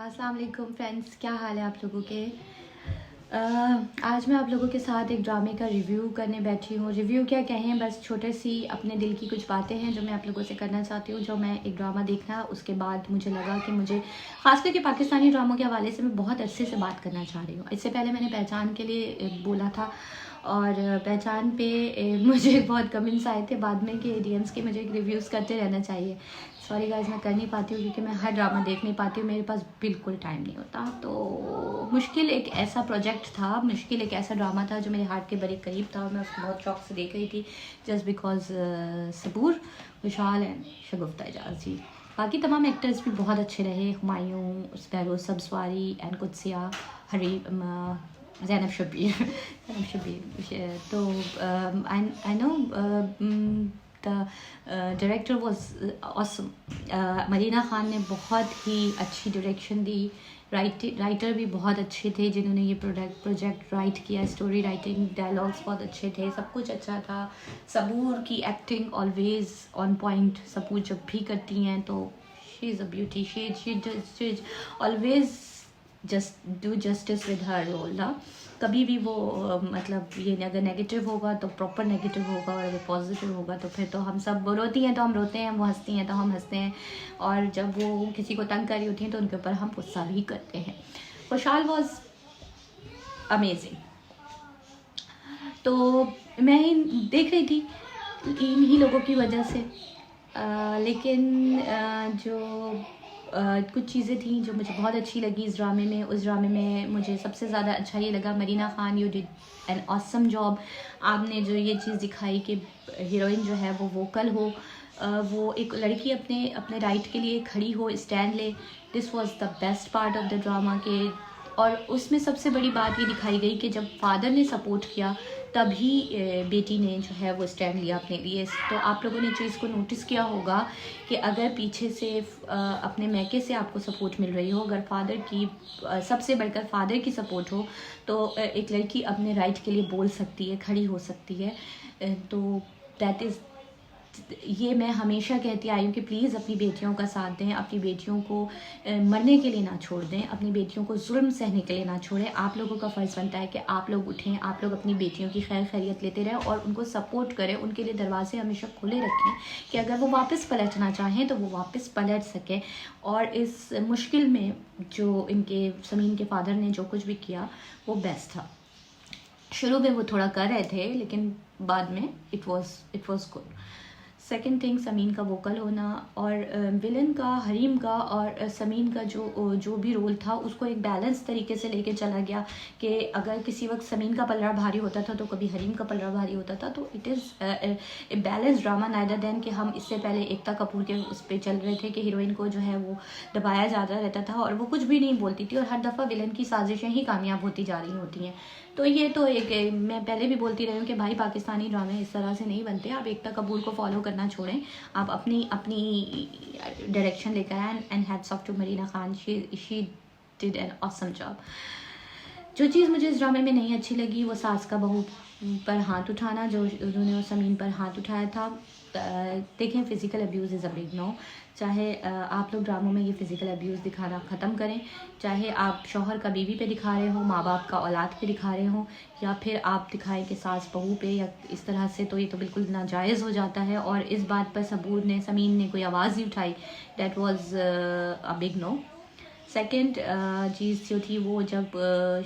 अस्सलाम वालेकुम फ्रेंड्स, क्या हाल है आप लोगों के। आज मैं आप लोगों के साथ एक ड्रामे का रिव्यू करने बैठी हूँ। रिव्यू क्या कहें, बस छोटे सी अपने दिल की कुछ बातें हैं जो मैं आप लोगों से करना चाहती हूँ। जो मैं एक ड्रामा देखना, उसके बाद मुझे लगा कि मुझे ख़ास करके पाकिस्तानी ड्रामों के हवाले से मैं बहुत अच्छे से बात करना चाह रही हूँ। इससे पहले मैंने पहचान के लिए बोला था और पहचान पे मुझे बहुत कमेंट्स आए थे बाद में कि डीएम्स के मुझे रिव्यूज़ करते रहना चाहिए। सॉरी गाइस, मैं कर नहीं पाती हूँ क्योंकि मैं हर ड्रामा देख नहीं पाती हूँ, मेरे पास बिल्कुल टाइम नहीं होता। तो मुश्किल एक ऐसा प्रोजेक्ट था, मुश्किल एक ऐसा ड्रामा था जो मेरे हार्ट के बड़े करीब था और मैं उसको बहुत शौक से देख रही थी just because Saboor, Vishal and Shagufta Ejaz ji. बाकी तमाम एक्टर्स भी बहुत अच्छे रहे, हुमायूं, स्पैरो सब्सवारी एंड कुदसिया, हरी ज़ैनब शब्बीर ज़ैनब शब्बीर। तो I know the director was awesome. Marina Khan ने बहुत ही अच्छी डायरेक्शन दी। राइटर भी बहुत अच्छे थे जिन्होंने ये प्रोजेक्ट राइट किया। स्टोरी राइटिंग, डायलॉग्स बहुत अच्छे थे, सब कुछ अच्छा था। सबूर की acting always on point. Saboor जब भी करती हैं तो she is a beauty, she always just do justice with her role ना। कभी भी वो मतलब ये अगर नेगेटिव होगा तो प्रॉपर नेगेटिव होगा और अगर पॉजिटिव होगा तो फिर तो हम सब रोती हैं तो हम रोते हैं, वो हंसती हैं तो हम हंसते हैं, और जब वो किसी को तंग कर रही होती हैं तो उनके ऊपर हम गुस्सा भी करते हैं। खुशहाल वॉज अमेजिंग। तो मैं देख रही थी इन ही लोगों की वजह से, लेकिन जो कुछ चीज़ें थी जो मुझे बहुत अच्छी लगी इस ड्रामे में। उस ड्रामे में मुझे सबसे ज़्यादा अच्छा ये लगा, Marina Khan you did an awesome job. आपने जो ये चीज़ दिखाई कि हीरोइन जो है वो वोकल हो, वो एक लड़की अपने अपने राइट के लिए खड़ी हो, स्टैंड ले। This was the best part of the drama के। और उसमें सबसे बड़ी बात ये दिखाई गई कि जब फादर ने सपोर्ट किया तभी बेटी ने जो है वो स्टैंड लिया अपने लिए। तो आप लोगों ने चीज़ को नोटिस किया होगा कि अगर पीछे से अपने मैके से आपको सपोर्ट मिल रही हो, अगर फादर की सबसे बढ़कर फादर की सपोर्ट हो, तो एक लड़की अपने राइट के लिए बोल सकती है, खड़ी हो सकती है। तो दैट इज़, ये मैं हमेशा कहती आई हूँ कि प्लीज़ अपनी बेटियों का साथ दें, अपनी बेटियों को मरने के लिए ना छोड़ दें, अपनी बेटियों को जुल्म सहने के लिए ना छोड़ें। आप लोगों का फ़र्ज़ बनता है कि आप लोग उठें, आप लोग अपनी बेटियों की खैर खैरियत लेते रहें और उनको सपोर्ट करें, उनके लिए दरवाजे हमेशा खुले रखें कि अगर वो वापस पलटना चाहें तो वो वापस पलट सकें। और इस मुश्किल में जो इनके समीन के फादर ने जो कुछ भी किया वो बेस्ट था। शुरू में वो थोड़ा कर रहे थे लेकिन बाद में it was good. Second thing, Sameen का वोकल होना और विलन का, हरीम का और समीन का जो भी रोल था उसको एक बैलेंस तरीके से लेके चला गया कि अगर किसी वक्त समीन का पलड़ा भारी होता था तो कभी हरीम का पलड़ा भारी होता था। तो it is a balance drama neither then कि हम इससे पहले एकता कपूर के उस पर चल रहे थे कि हीरोइन को जो है वो दबाया जाता रहता था और वो कुछ भी नहीं बोलती थी और हर दफ़ा विलन की साजिशें ही कामयाब होती जा रही होती हैं। तो ये तो एक, मैं पहले भी बोलती रही हूँ कि भाई पाकिस्तानी ड्रामे इस तरह से नहीं बनते। आप एकता कपूर को फॉलो करना छोड़ें, आप अपनी डायरेक्शन लेकर आए। And hats off to Marina Khan, she did an awesome job. जो चीज़ मुझे इस ड्रामे में नहीं अच्छी लगी वो सास का बहू पर हाथ उठाना, जो उन्होंने समीन पर हाथ उठाया था। देखें, physical abuse is a big no. चाहे आप लोग ड्रामों में ये फ़िज़िकल अब्यूज़ दिखाना ख़त्म करें, चाहे आप शौहर का बीवी पे दिखा रहे हो, माँ बाप का औलाद पे दिखा रहे हो, या फिर आप दिखाएं कि सास बहू पे या इस तरह से, तो ये तो बिल्कुल नाजायज़ हो जाता है। और इस बात पर समीन ने कोई आवाज़ नहीं उठाई। That was a big no. Second चीज़ जो थी वो जब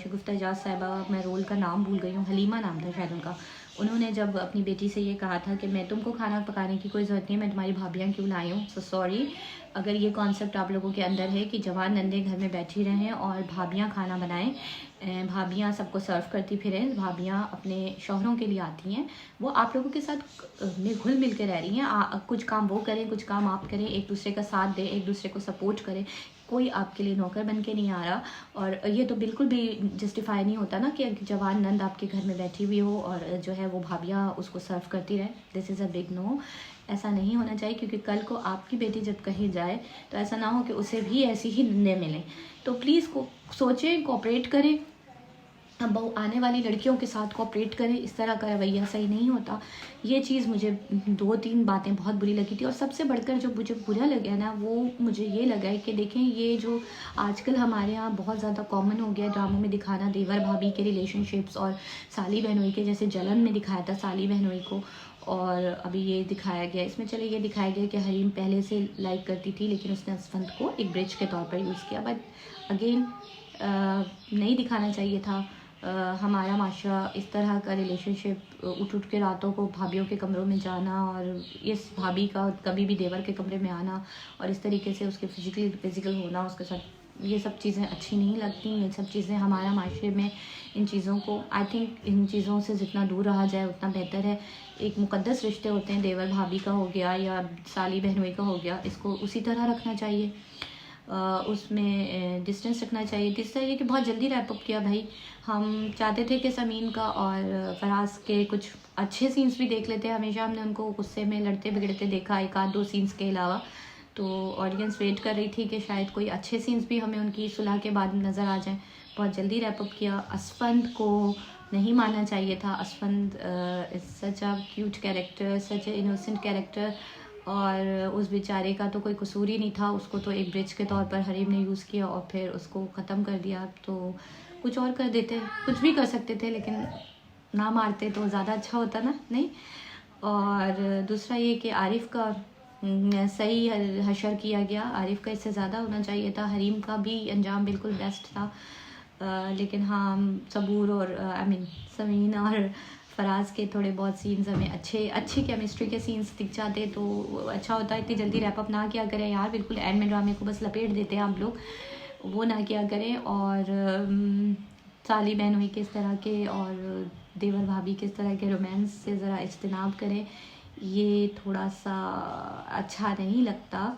शगुफ्ता एजाज साहिबा, मैं रोल का नाम भूल गई हूँ, हलीमा नाम था शायद उनका, उन्होंने जब अपनी बेटी से ये कहा था कि मैं तुमको खाना पकाने की कोई ज़रूरत नहीं है, मैं तुम्हारी भाभियाँ क्यों लाई हूँ। सो सॉरी, अगर ये कॉन्सेप्ट आप लोगों के अंदर है कि जवान नंदे घर में बैठी रहें और भाभियाँ खाना बनाएं, भाभियाँ सबको सर्व करती फिरें, भाभियाँ अपने शौहरों के लिए आती हैं, वो आप लोगों के साथ में घुल मिल के रह रही हैं। कुछ काम वो करें, कुछ काम आप करें, एक दूसरे का साथ दें, एक दूसरे को सपोर्ट करें। कोई आपके लिए नौकर बन के नहीं आ रहा। और ये तो बिल्कुल भी जस्टिफाई नहीं होता ना कि जवान नंद आपके घर में बैठी हुई हो और जो है वो भाभियाँ उसको सर्व करती रहे। This is a big no. ऐसा नहीं होना चाहिए, क्योंकि कल को आपकी बेटी जब कहीं जाए तो ऐसा ना हो कि उसे भी ऐसी ही नंदे मिलें। तो प्लीज़ को सोचें, कोऑपरेट करें, अब वो आने वाली लड़कियों के साथ कोऑपरेट करें, इस तरह का रवैया सही नहीं होता। ये चीज़ मुझे 2-3 बातें बहुत बुरी लगी थी। और सबसे बढ़कर जो मुझे बुरा लगा ना, वो मुझे ये लगा है कि देखें, ये जो आजकल हमारे यहाँ बहुत ज़्यादा कॉमन हो गया ड्रामों में दिखाना देवर भाभी के रिलेशनशिप्स, और साली बहनोई के, जैसे जलन में दिखाया था साली बहनोई को, और अभी ये दिखाया गया इसमें। चले ये दिखाया गया कि हरीम पहले से लाइक करती थी, लेकिन उसने असफंद को एक ब्रिज के तौर पर यूज़ किया। बट अगेन नहीं दिखाना चाहिए था। हमारा माशरा इस तरह का रिलेशनशिप, उठ उठ के रातों को भाभीयों के कमरों में जाना, और इस भाभी का कभी भी देवर के कमरे में आना, और इस तरीके से उसके फिज़िकल होना उसके साथ, ये सब चीज़ें अच्छी नहीं लगती। ये सब चीज़ें हमारा माशरे में इन चीज़ों को, आई थिंक इन चीज़ों से जितना दूर रहा जाए उतना बेहतर है। एक मुक़द्दस रिश्ते होते हैं, देवर भाभी का हो गया या साली बहनोई का हो गया, इसको उसी तरह रखना चाहिए। उसमें डिस्टेंस रखना चाहिए। जिस तरह कि बहुत जल्दी रैप अप किया भाई। हम चाहते थे कि समीन का और फराज के कुछ अच्छे सीन्स भी देख लेते। हमेशा हमने उनको गुस्से में लड़ते बिगड़ते देखा, एक आध 2 सीन्स के अलावा। तो ऑडियंस वेट कर रही थी कि शायद कोई अच्छे सीन्स भी हमें उनकी सुलह के बाद नज़र आ जाएं। बहुत जल्दी रैप अप किया। असफंद को नहीं मानना चाहिए था। Asfand is such a cute character, such A innocent character, और उस बेचारे का तो कोई कसूर ही नहीं था। उसको तो एक ब्रिज के तौर पर हरीम ने यूज़ किया और फिर उसको ख़त्म कर दिया। तो कुछ और कर देते, कुछ भी कर सकते थे, लेकिन ना मारते तो ज़्यादा अच्छा होता ना, नहीं। और दूसरा ये कि आरिफ का सही हशर किया गया। आरिफ का इससे ज़्यादा होना चाहिए था। हरीम का भी अंजाम बिल्कुल बेस्ट था। लेकिन हाँ, सबूर और आई मीन समीन और फराज के थोड़े बहुत सीन्स हमें अच्छी केमिस्ट्री के सीन्स दिख जाते तो अच्छा होता। इतनी जल्दी रैप अप ना किया करें यार, बिल्कुल एंड में ड्रामे को बस लपेट देते हैं आप लोग, वो ना किया करें। और साली बहन हुई किस तरह के और देवर भाभी किस तरह के रोमांस से ज़रा इज्तनाब करें, ये थोड़ा सा अच्छा नहीं लगता।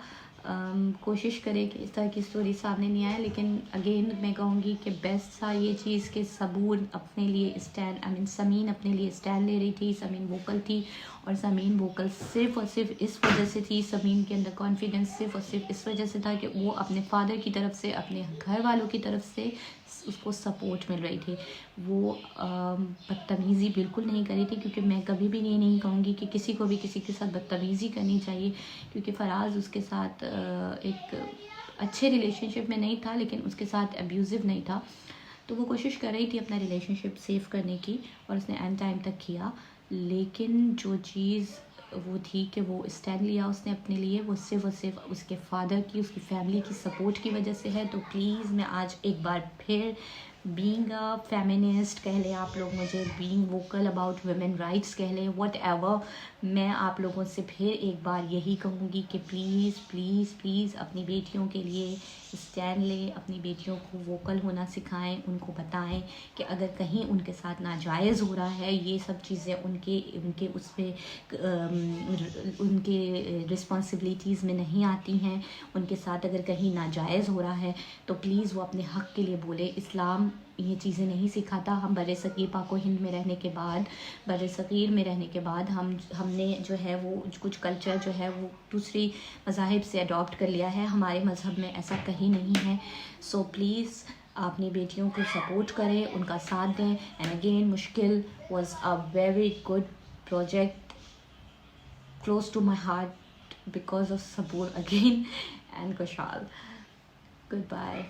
कोशिश करें कि इस तरह की स्टोरी सामने नहीं आए। लेकिन अगेन मैं कहूँगी कि बेस्ट था ये चीज़ कि सबूर अपने लिए स्टैंड, आई मीन समीन अपने लिए स्टैंड ले रही थी। समीन वोकल थी, और समीन वोकल सिर्फ़ और सिर्फ इस वजह से थी, समीन के अंदर कॉन्फिडेंस सिर्फ़ और सिर्फ इस वजह से था कि वो अपने फादर की तरफ से, अपने घर वालों की तरफ से उसको सपोर्ट मिल रही थी। वो बदतमीज़ी बिल्कुल नहीं करी थी, क्योंकि मैं कभी भी ये नहीं कहूँगी कि किसी को भी किसी के साथ बदतमीज़ी करनी चाहिए, क्योंकि फराज उसके साथ एक अच्छे रिलेशनशिप में नहीं था, लेकिन उसके साथ अब्यूज़िव नहीं था। तो वो कोशिश कर रही थी अपना रिलेशनशिप सेव करने की, और उसने एंड टाइम तक किया। लेकिन जो चीज़ वो थी कि वो स्टैंड लिया उसने अपने लिए, वो सिर्फ उसके फादर की, उसकी फैमिली की सपोर्ट की वजह से है। तो प्लीज़ मैं आज एक बार फिर, बीइंग अ फेमिनिस्ट कह लें आप लोग मुझे, being vocal about women rights कह लें, व्हाट एवर, मैं आप लोगों से फिर एक बार यही कहूँगी कि प्लीज़ प्लीज़ प्लीज़ अपनी बेटियों के लिए स्टैंड लें, अपनी बेटियों को वोकल होना सिखाएं, उनको बताएं कि अगर कहीं उनके साथ नाजायज़ हो रहा है, ये सब चीज़ें उनके उस पर उनके रिस्पॉन्सिबिलिटीज़ में नहीं आती हैं, उनके साथ अगर कहीं नाजायज़ हो रहा है तो प्लीज़ वो अपने हक़ के लिए बोले। इस्लाम ये चीज़ें नहीं सिखाता। हम बरसग़ीर पाको हिंद में रहने के बाद, बरसग़ीर में रहने के बाद हमने जो है वो कुछ कल्चर जो है वो दूसरी मज़ाहिब से अडॉप्ट कर लिया है। हमारे मज़हब में ऐसा कहीं नहीं है। सो प्लीज़ अपनी बेटियों को सपोर्ट करें, उनका साथ दें। एंड अगेन मुश्किल was a very good project, close to my heart because of Sabur again and Kushal. Goodbye.